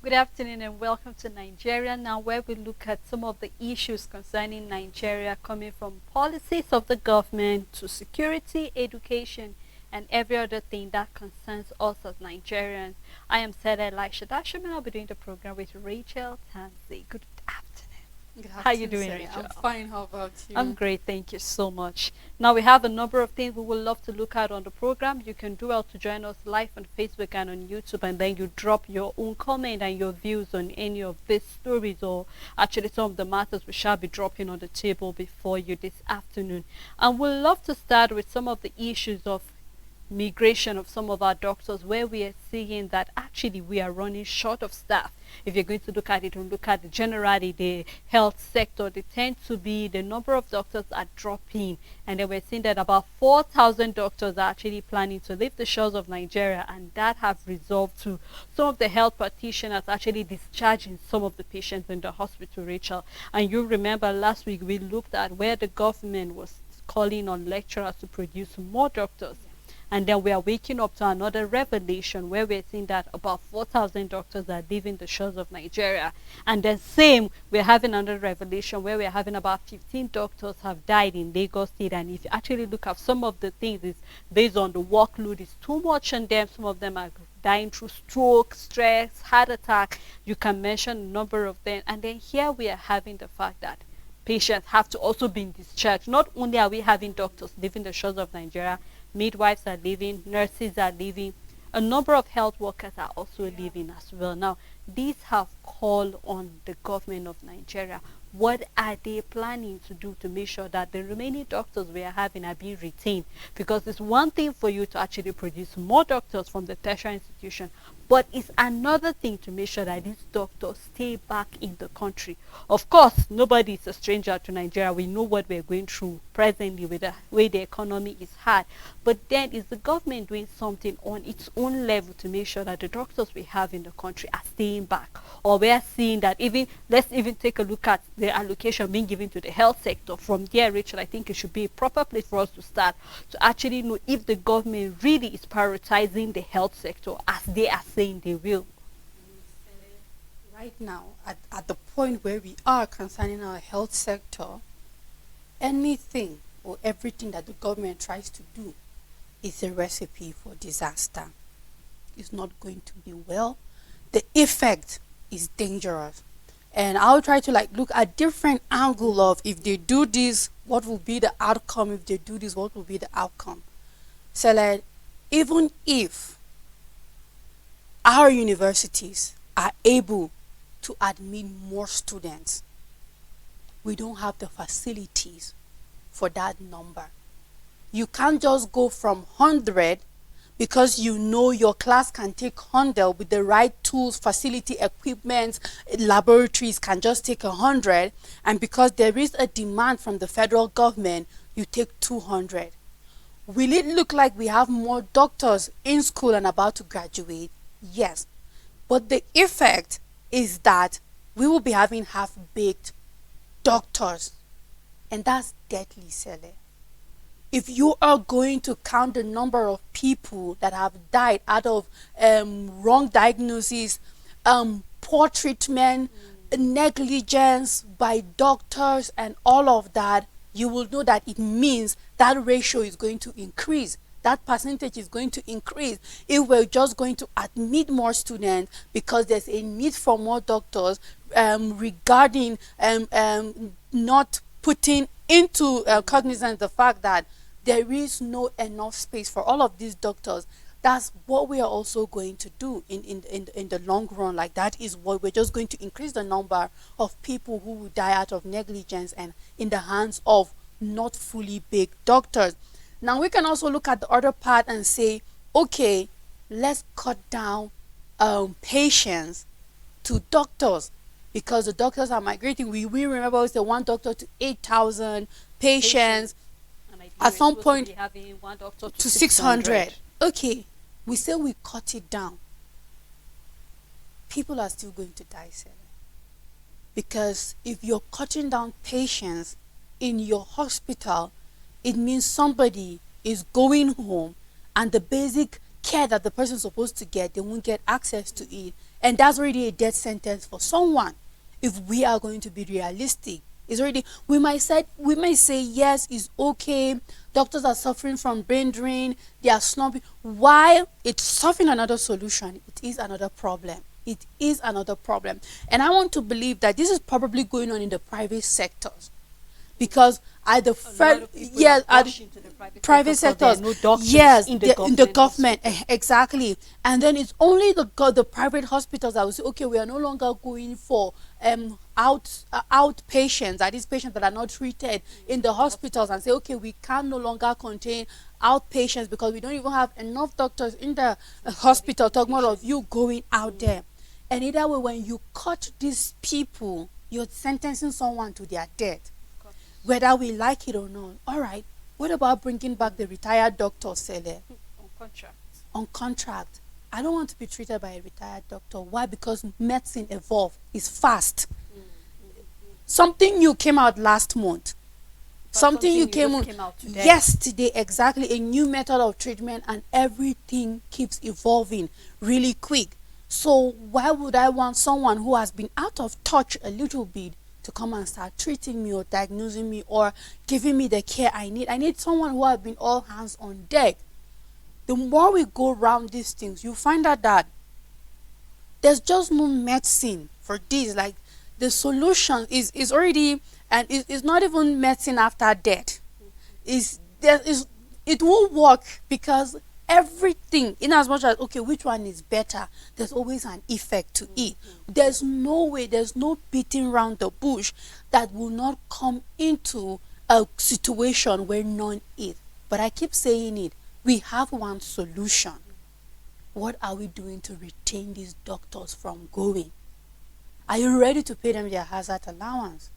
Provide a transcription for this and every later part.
Good afternoon and welcome to Nigeria Now, where we look at some of the issues concerning Nigeria coming from policies of the government to security, education, and every other thing that concerns us as Nigerians. I am Seda Elisha Dasham and I'll be doing the program with Rachel Tansey. Good afternoon. Good How you afternoon, doing, Sally. Rachel? I'm fine. How about you? I'm great, thank you so much. Now we have a number of things we would love to look at on the program. You can do well to join us live on Facebook and on YouTube, and then you drop your own comment and your views on any of these stories, or actually some of the matters we shall be dropping on the table before you this afternoon. And we'd love to start with some of the issues of migration of some of our doctors, where we are seeing that actually we are running short of staff. If you're going to look at it and look at generally the health sector, they tend to be, the number of doctors are dropping, and then we're seeing that about 4,000 doctors are actually planning to leave the shores of Nigeria, and that have resolved to some of the health practitioners actually discharging some of the patients in the hospital, Rachel. And you remember last week we looked at where the government was calling on lecturers to produce more doctors. And then we are waking up to another revelation where we're seeing that about 4,000 doctors are leaving the shores of Nigeria. And then same, we're having another revelation where we're having about 15 doctors have died in Lagos State. And if you actually look at some of the things, it's based on the workload is too much on them. Some of them are dying through stroke, stress, heart attack. You can mention a number of them. And then here we are having the fact that patients have to also be discharged. Not only are we having doctors leaving the shores of Nigeria, midwives are leaving, nurses are leaving, a number of health workers are also leaving as well. Now, these have called on the government of Nigeria. What are they planning to do to make sure that the remaining doctors we are having are being retained? Because it's one thing for you to actually produce more doctors from the tertiary institution, but it's another thing to make sure that these doctors stay back in the country. Of course, nobody is a stranger to Nigeria. We know what we're going through presently with the way the economy is hard. But then is the government doing something on its own level to make sure that the doctors we have in the country are staying back? Or we are seeing that even, let's even take a look at the allocation being given to the health sector. From there, Rachel, I think it should be a proper place for us to start to actually know if the government really is prioritizing the health sector as they are saying they will. Right now, at the point where we are concerning our health sector, anything or everything that the government tries to do is a recipe for disaster. It's not going to be well. The effect is dangerous. And I'll try to look at different angle of, if they do this, what will be the outcome? If they do this, what will be the outcome? So even if our universities are able to admit more students, we don't have the facilities for that number. You can't just go from 100 because you know your class can take 100 with the right tools, facility, equipment, laboratories can just take 100, and because there is a demand from the federal government, you take 200. Will it look like we have more doctors in school and about to graduate? Yes. But the effect is that we will be having half-baked doctors, and that's deadly, Sele. If you are going to count the number of people that have died out of wrong diagnosis, poor treatment, negligence by doctors and all of that, you will know that it means that ratio is going to increase. That percentage is going to increase if we're just going to admit more students because there's a need for more doctors regarding not putting into cognizance the fact that there is no enough space for all of these doctors. That's what we are also going to do in the long run. Like, that is what we're just going to increase the number of people who will die out of negligence and in the hands of not fully baked doctors. Now we can also look at the other part and say, okay, let's cut down patients to doctors, because the doctors are migrating. We remember it's the one doctor to 8,000 patients. At some point having one doctor to 600. Okay, we say we cut it down. People are still going to die, Sarah. Because if you're cutting down patients in your hospital, it means somebody is going home and the basic care that the person is supposed to get, they won't get access to it. And that's already a death sentence for someone. If we are going to be realistic, it's already, we might say yes, it's okay. Doctors are suffering from brain drain, they are slumping. While it's solving another solution, it is another problem. It is another problem. And I want to believe that this is probably going on in the private sectors. Because at the private sectors, yes, in the government, exactly. And then it's only the private hospitals that will say, okay, we are no longer going for outpatients, that is patients that are not treated in the hospitals, and say, okay, we can no longer contain outpatients because we don't even have enough doctors in the hospital. Talk more of you going out there. And either way, when you cut these people, you're sentencing someone to their death, whether we like it or not. All right, what about bringing back the retired doctor, Sele? On contract. On contract. I don't want to be treated by a retired doctor. Why? Because medicine evolves. It's fast. Something new came out last month. Something new came out today. Yesterday, exactly. A new method of treatment, and everything keeps evolving really quick. So why would I want someone who has been out of touch a little bit to come and start treating me or diagnosing me or giving me the care I need? I need someone who has been all hands on deck. The more we go around these things, you find out that there's just no medicine for this. Like, the solution is already, and it's not even medicine after death. It will work because everything, in as much as, okay, which one is better, there's always an effect to it. There's no way, there's no beating around the bush that will not come into a situation where none is. But I keep saying it, we have one solution. What are we doing to retain these doctors from going? Are you ready to pay them their hazard allowance?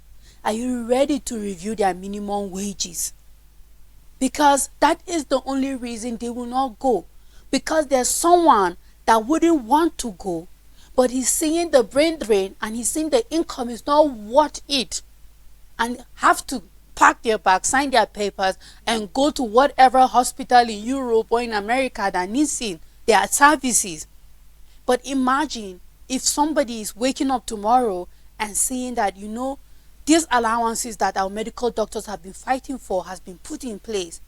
Are you ready to review their minimum wages? Because that is the only reason they will not go. Because there's someone that wouldn't want to go, but he's seeing the brain drain and he's seeing the income is not worth it, and have to pack their bags, sign their papers, and go to whatever hospital in Europe or in America that needs their services. But imagine if somebody is waking up tomorrow and seeing that, these allowances that our medical doctors have been fighting for has been put in place.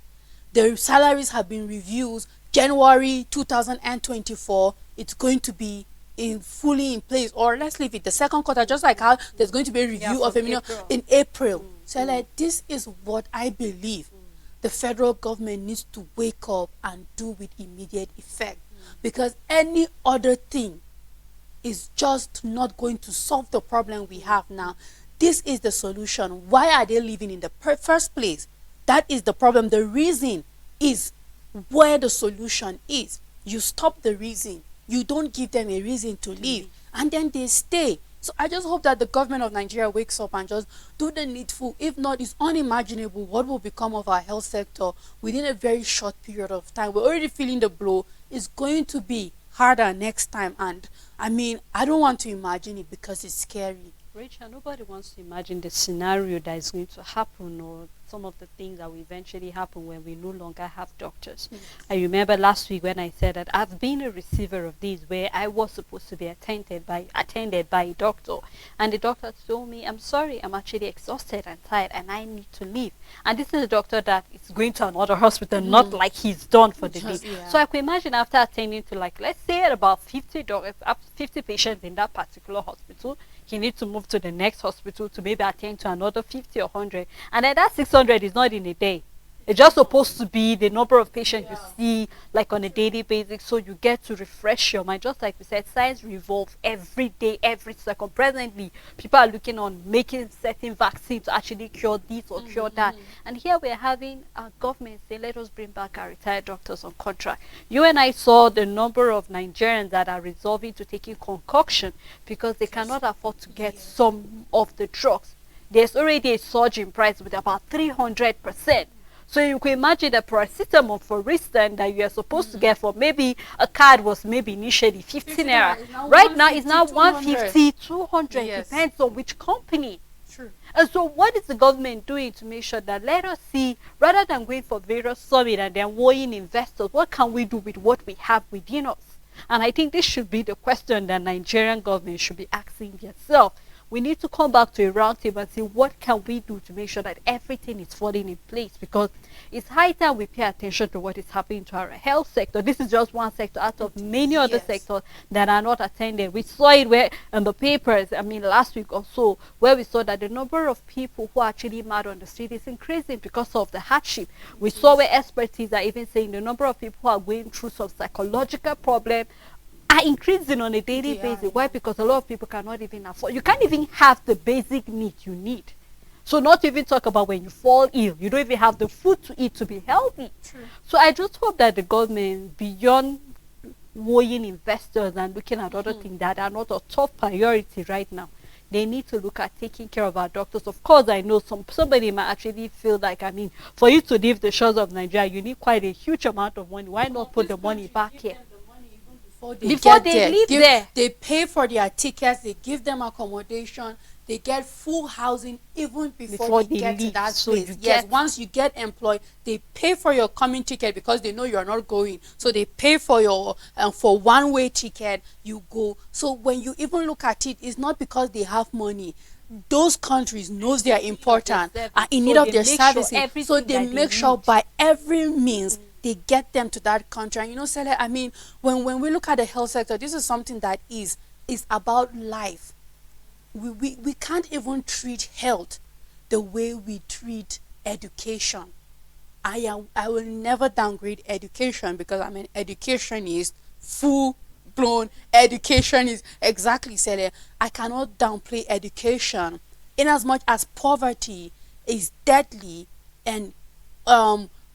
Their salaries have been reviewed. January 2024, it's going to be fully in place. Or let's leave it the second quarter, just like how there's going to be a review of in April. So this is what I believe the federal government needs to wake up and do with immediate effect. Because any other thing is just not going to solve the problem we have now. This is the solution. Why are they living in the first place? That is the problem. The reason is where the solution is. You stop the reason. You don't give them a reason to leave. And then they stay. So I just hope that the government of Nigeria wakes up and just do the needful. If not, it's unimaginable what will become of our health sector within a very short period of time. We're already feeling the blow. It's going to be harder next time. And I don't want to imagine it because it's scary. Rachel, nobody wants to imagine the scenario that is going to happen, or some of the things that will eventually happen when we no longer have doctors. I remember last week when I said that I've been a receiver of these, where I was supposed to be attended by a doctor, and the doctor told me, I'm sorry, I'm actually exhausted and tired and I need to leave. And this is a doctor that is going to another hospital, not like he's done for the day. So I could imagine after attending to, like, let's say about 50 patients in that particular hospital, he needs to move to the next hospital to maybe attend to another 50 or 100. And then that 600 is not in a day. It's just supposed to be the number of patients you see, like, on a daily basis, so you get to refresh your mind. Just like we said, science revolves every day, every second. Presently, people are looking on making certain vaccines to actually cure this or cure that. And here we're having our government say, let us bring back our retired doctors on contract. You and I saw the number of Nigerians that are resolving to taking concoction because they cannot afford to get some of the drugs. There's already a surge in price with about 300%. So you can imagine the paracetamol, for instance, that you are supposed to get for maybe a card was maybe initially 15 naira. Right now it's now 150, 200. Yes. Depends on which company. True. And so what is the government doing to make sure that, let us see, rather than going for various summit and then worrying investors, what can we do with what we have within us? And I think this should be the question that Nigerian government should be asking themselves. We need to come back to a round table and see what can we do to make sure that everything is falling in place, because it's high time we pay attention to what is happening to our health sector. This is just one sector out of many other Yes. sectors that are not attended. We saw it where in the papers, I mean last week or so, where we saw that the number of people who are actually mad on the street is increasing because of the hardship. We saw where expertise are even saying the number of people who are going through some psychological problem are increasing on a daily They are, basis. Why? yeah. Because a lot of people cannot even afford. You can't even have the basic need you need. So not even talk about when you fall ill. You don't even have the food to eat to be healthy. True. So I just hope that the government, beyond worrying investors and looking at other things that are not a top priority right now, they need to look at taking care of our doctors. Of course, I know somebody might actually feel like, I mean, for you to leave the shores of Nigeria, you need quite a huge amount of money. Why not put the money back here? Before Before they leave there. they pay for their tickets, they give them accommodation, they get full housing even before they get to leave. that So place. you Yes, get- once you get employed, they pay for your coming ticket because they know you are not going. So they pay for your for one-way ticket, you go. So when you even look at it, it's not because they have money. Those countries knows they are important, service. are in So need of they their make sure services. So everything they that they make sure need. by every means they get them to that country. And you know, Sele, I mean, when we look at the health sector, this is something that is about life. We can't even treat health the way we treat education. I will never downgrade education, because I mean education is full blown. Education is exactly, Sele. I cannot downplay education, in as much as poverty is deadly, and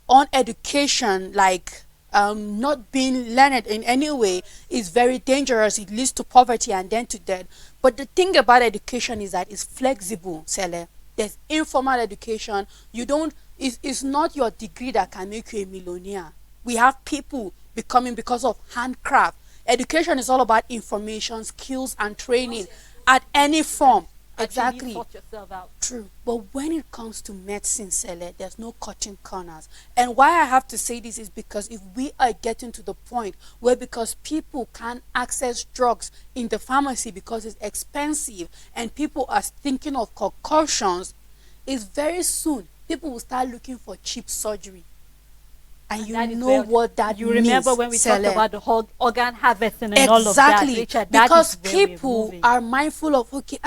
on education, like not being learned in any way, is very dangerous. It leads to poverty and then to death. But the thing about education is that it's flexible, Sele. There's informal education. You don't, it's not your degree that can make you a millionaire. We have people becoming because of handcraft. Education is all about information, skills, and training at any form. Actually Exactly. sort yourself out. True. But when it comes to medicine, Sele, there's no cutting corners. And why I have to say this is because if we are getting to the point where, because people can't access drugs in the pharmacy because it's expensive, and people are thinking of concussions, is very soon people will start looking for cheap surgery. And you That is know where- what that you means. remember when we talked Sele. about the whole organ harvesting and all of that, Exactly, Richard, that because is where we're people moving. are mindful of, okay,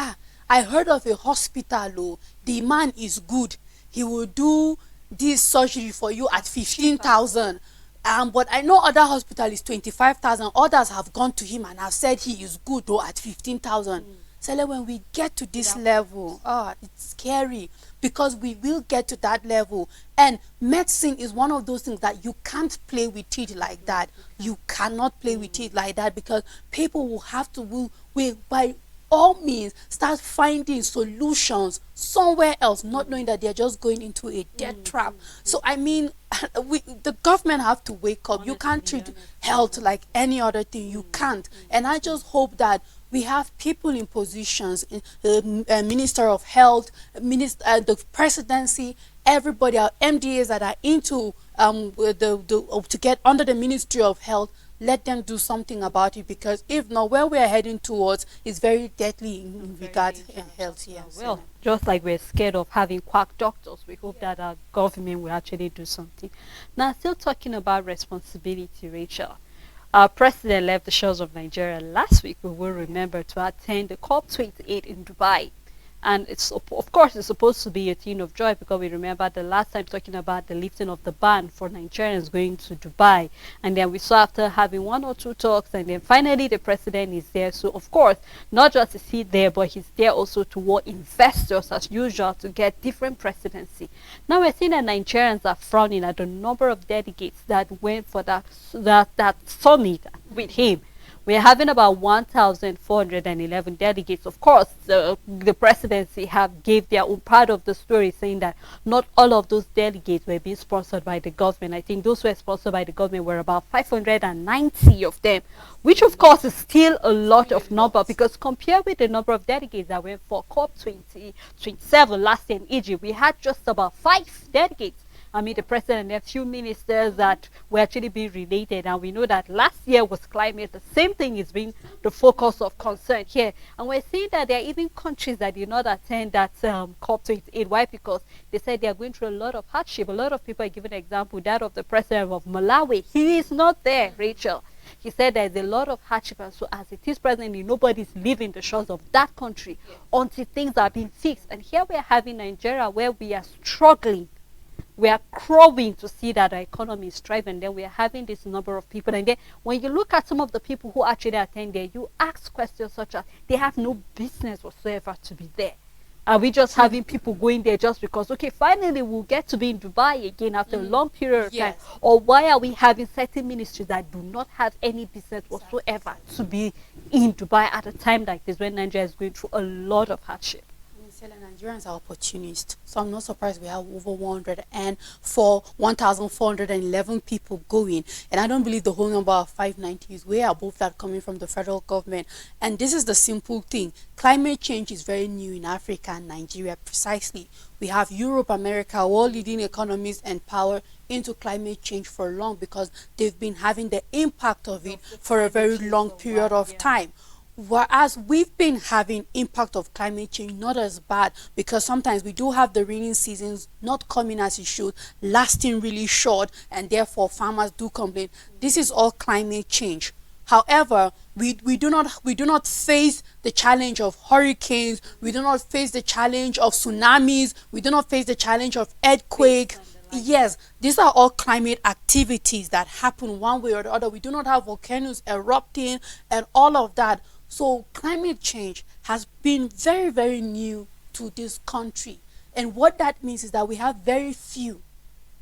I heard of a hospital, oh, the man is good, he will do this surgery for you at 15,000. But I know other hospital is 25,000. Others have gone to him and have said he is good, though, at 15,000. So when we get to this level, it's scary, because we will get to that level. And medicine is one of those things that you can't play with it like that. You cannot play with it like that, because people will have to, will by all means start finding solutions somewhere else, not knowing that they're just going into a death trap. So I mean, the government have to wake up. You can't treat health like any other thing. You can't. And I just hope that we have people in positions, in Minister of Health, the presidency, everybody, our MDAs that are into to get under the Ministry of Health. Let them do something about it, because if not, where we are heading towards is very deadly in regard to health. Yes. Well, just like we're scared of having quack doctors, we hope that our government will actually do something. Now, still talking about responsibility, Rachel. Our president left the shores of Nigeria last week, we will remember, to attend the COP28 in Dubai. And it's, of course, it's supposed to be a thing of joy, because we remember the last time talking about the lifting of the ban for Nigerians going to Dubai. And then we saw, after having one or two talks, and then finally the president is there. So, of course, not just is he there, but he's there also to warn investors, as usual, to get different presidency. Now we're seeing that Nigerians are frowning at the number of delegates that went for that summit with him. We're having about 1,411 delegates. Of course, the presidency have gave their own part of the story, saying that not all of those delegates were being sponsored by the government. I think those who were sponsored by the government were about 590 of them, which of course is still a lot of number, because compared with the number of delegates that went for COP 27 last year in Egypt, we had just about 5 delegates. I mean, the president and a few ministers that were actually being related. And we know that last year was climate. The same thing is being the focus of concern here. And we're seeing that there are even countries that did not attend that COP28. Why? Because they said they are going through a lot of hardship. A lot of people are giving an example, that of the president of Malawi. He is not there, Rachel. He said there's a lot of hardship, and so as it is presently, nobody's leaving the shores of that country until things are being fixed. And here we are having Nigeria, where we are struggling. We are crawling to see that our economy is thriving. Then we are having this number of people. And then when you look at some of the people who actually attend there, you ask questions such as, they have no business whatsoever to be there. Are we just having people going there just because, okay, finally we'll get to be in Dubai again after a long period of time? Or why are we having certain ministries that do not have any business whatsoever to be in Dubai at a time like this, when Nigeria is going through a lot of hardship? Nigerians are opportunists, so I'm not surprised we have over 1,411 people going, and I don't believe the whole number of 590 is way above that coming from the federal government. And this is the simple thing: climate change is very new in Africa and Nigeria. Precisely, we have Europe, America, all leading economies and power into climate change for long, because they've been having the impact of it for a very long period of time. Whereas we've been having impact of climate change not as bad, because sometimes we do have the rainy seasons not coming as it should, lasting really short, and therefore farmers do complain. This is all climate change. However, we do not face the challenge of hurricanes, we do not face the challenge of tsunamis, we do not face the challenge of earthquake. Yes, these are all climate activities that happen one way or the other. We do not have volcanoes erupting and all of that. So climate change has been very, very new to this country. And what that means is that we have very few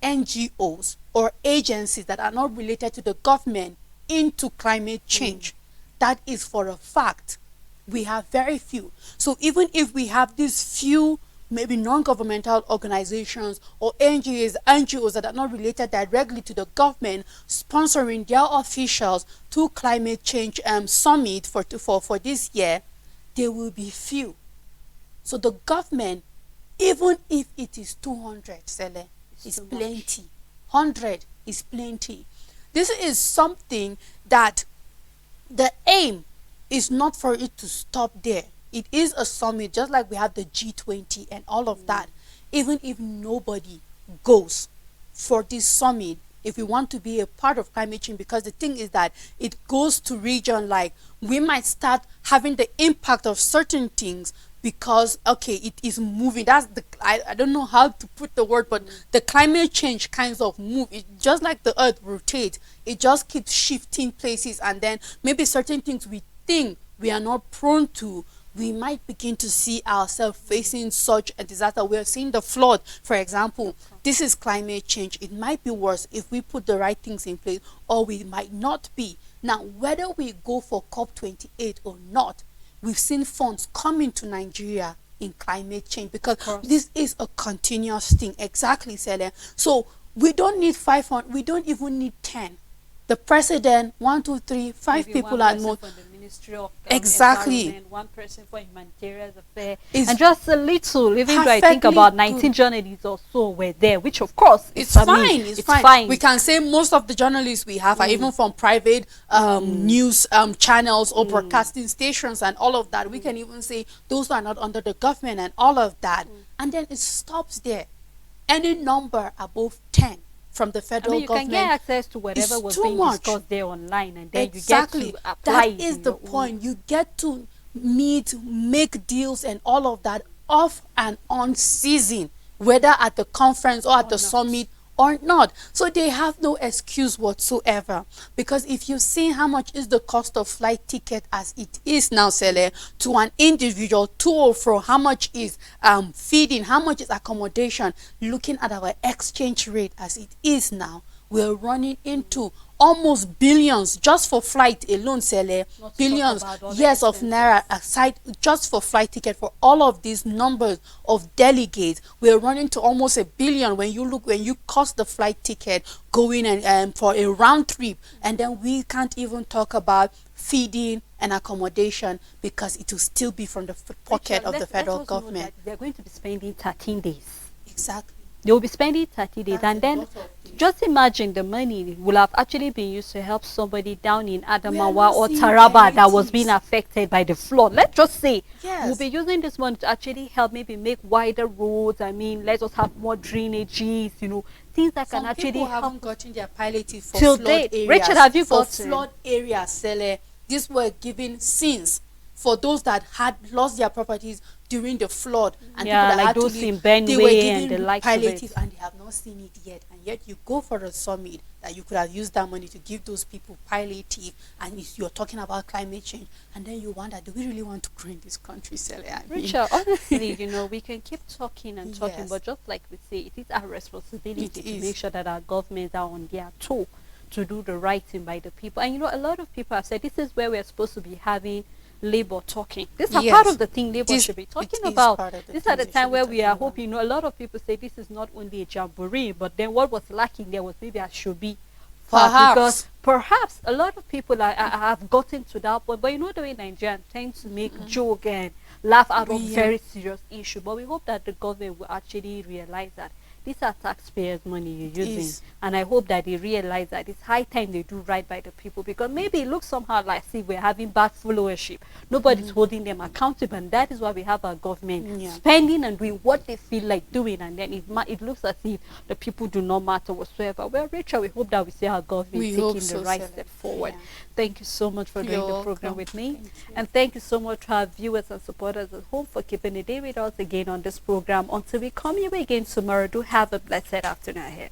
NGOs or agencies that are not related to the government into climate change. That is for a fact. We have very few. So even if we have these few maybe non-governmental organizations or NGOs that are not related directly to the government sponsoring their officials to climate change summit for this year, there will be few. So the government, even if it is 200, Sele, is plenty. 100 is plenty. This is something that the aim is not for it to stop there. It is a summit, just like we have the G20 and all of that. Even if nobody goes for this summit, if we want to be a part of climate change, because the thing is that it goes to region, like we might start having the impact of certain things because, okay, it is moving. That's the, I don't know how to put the word, but the climate change kinds of move. It just like the earth rotates, it just keeps shifting places, and then maybe certain things we think we are not prone to, we might begin to see ourselves facing such a disaster. We are seeing the flood, for example. This is climate change. It might be worse if we put the right things in place, or we might not be. Now, whether we go for COP28 or not, we've seen funds coming to Nigeria in climate change, because this is a continuous thing. Exactly, Sele. So we don't need 500, we don't even need 10. The president, 1, 2, 3, 5 maybe people and more. Ministry of exactly, one person for humanitarian affairs, and just a little, even though I think about 19 journalists or so were there, which of course it's fine. It's fine. We can say most of the journalists we have are even from private news channels or broadcasting stations and all of that. We can even say those are not under the government and all of that. And then it stops there. Any number above 10 from the federal government, can get access to whatever was being discussed there online, and then exactly, you get to apply. That is the point. You get to meet, make deals and all of that off and on season, whether at the conference or at the summit or not. So they have no excuse whatsoever, because if you see how much is the cost of flight ticket as it is now, Sele, to an individual, to or fro, how much is feeding, how much is accommodation, looking at our exchange rate as it is now, we're running into almost billions just for flight alone, Sele. Not to talk Billions, about other yes, of expenses. naira aside just for flight ticket for all of these numbers of delegates. We're running to almost 1 billion when you cost the flight ticket going and for a round trip, and then we can't even talk about feeding and accommodation because it will still be from the pocket Rachel, of the let federal us know government. that they're going to be spending 13 days. Exactly. They will be spending 30 days, That's and a then lot of things. just imagine the money will have actually been used to help somebody down in not Adamawa or seeing Taraba that was being palliatives. affected by the flood. Let's just say we'll Yes. be using this money to actually help maybe make wider roads. I mean, let's just have more drainages, things that can Some actually people help haven't gotten their palliative for till flood date. areas. Rachel, have you for gotten? flood areas, Sele? These were given since for those that had lost their properties during the flood and Yeah, people that like had to those leave. in Benue They were and given the likes of palliative it. and they have not seen it yet. And yet you go for a summit that you could have used that money to give those people palliative, and you're talking about climate change, and then you wonder, do we really want to grow in this country, Sele? I mean, Richard, honestly, we can keep talking and talking, Yes. but just like we say, it is our responsibility It to is. make sure that our governments are on their toe to do the right thing by the people. And a lot of people have said this is where we're supposed to be having labor talking. These are part Yes. of the thing labor This- should be talking it is about. part of the These are the things they should time be where we talking are about. hoping, a lot of people say this is not only a jamboree, but then what was lacking there was maybe a should be Perhaps. because perhaps a lot of people have gotten to that point, but the way Nigerians tend to make joke and laugh out of We, very serious issue. But we hope that the government will actually realize that these are taxpayers' money you're using, is. and I hope that they realize that it's high time they do right by the people, because maybe it looks somehow like see we're having bad followership. Nobody's holding them accountable, and that is why we have our government Yeah. spending and doing what they feel like doing, and then it looks as if the people do not matter whatsoever. Well, Rachel, we hope that we see our government We hope taking so, the right Sele. step forward. Yeah. Thank you so much for doing You're the program welcome. with me. Thank you. And thank you so much to our viewers and supporters at home for keeping the day with us again on this program. Until we come your way again tomorrow, do have a blessed afternoon ahead.